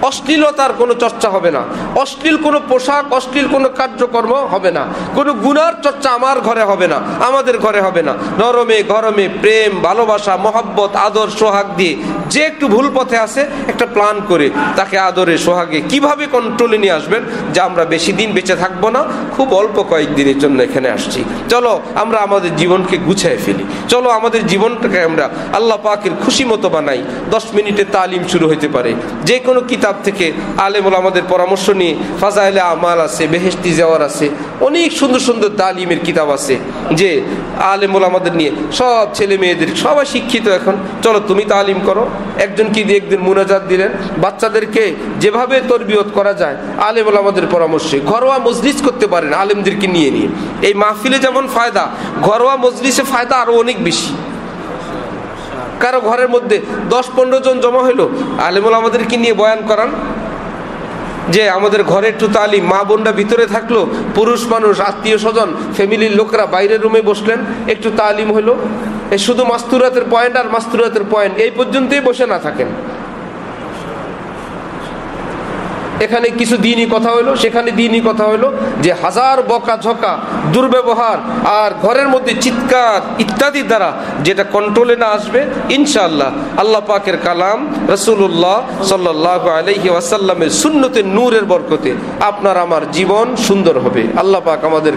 অশ্লীলতার কোনো চর্চা হবে না, অশ্লীল কোনো পোশাক, অশ্লীল কোনো কার্যকর্ম হবে না, কোনো গুনার চর্চা আমার ঘরে হবে না, আমাদের ঘরে হবে না। নরমে গরমে প্রেম, ভালোবাসা, মহব্বত, আদর, সোহাগ দিয়ে যে একটু ভুল পথে আছে একটা প্ল্যান করে তাকে আদরে সোহাগে কিভাবে কন্ট্রোলে নিয়ে আসবেন, যে আমরা বেশি দিন বেঁচে থাকবো না, খুব অল্প কয়েকদিনের জন্য এখানে আসছি, চলো আমরা আমাদের জীবনকে গুছিয়ে ফেলি, চলো আমাদের জীবনটাকে আমরা আল্লাহ পাকের খুশি মতো বানাই। 10 মিনিটে তালিম শুরু হতে পারে যে কোনো কিতাব থেকে। আলেম ওলামাদের পরামর্শ নিয়ে ফাজাইলে আমাল আছে, বেহেশতি যাওয়ার আছে, অনেক সুন্দর সুন্দর তালিমের কিতাব আছে যে আলেম ওলামাদের নিয়ে সব ছেলে মেয়েদের সবাই শিক্ষিত এখন, চলো তুমি তালিম করো। একজন কি দিয়ে একদিন মুনাজাত দিলেন, বাচ্চাদেরকে যেভাবে তরবিয়ত করা যায় আলেম ওলামাদের পরামর্শে ঘরোয়া মজলিস করতে পারেন আলেমদেরকে নিয়ে নিয়ে। এই মাহফিলে যেমন ফায়দা, ঘরোয়া মজলিসে ফায়দা আরো অনেক বেশি। কারো ঘরের মধ্যে 10-15 জন জমা হইলো, আলেম ওলামাদেরকে নিয়ে বয়ান করান যে আমাদের ঘরে একটু তালিম, মা বোনরা ভিতরে থাকলো, পুরুষ মানুষ, আত্মীয় স্বজন, ফ্যামিলির লোকরা বাইরের রুমে বসলেন, একটু তালিম হলো। এই শুধু মাস্তুরাতের পয়েন্ট আর মাস্তুরাতের পয়েন্ট এই পর্যন্তই বসে না থাকেন। এখানে কিছু দিনই কথা হইলো, সেখানে দিনই কথা হইলো, যে হাজার বকা ঝকা, দুর্ব্যবহার আর ঘরের মধ্যে চিৎকার ইত্যাদি দ্বারা যেটা কন্ট্রোলে না আসবে, ইনশাআল্লাহ আল্লাহ পাকের কালাম রাসূলুল্লাহ সাল্লাল্লাহু আলাইহি ওয়াসাল্লামের সুন্নতের নূরের বরকতে আপনার আমার জীবন সুন্দর হবে। আল্লাহ পাক আমাদের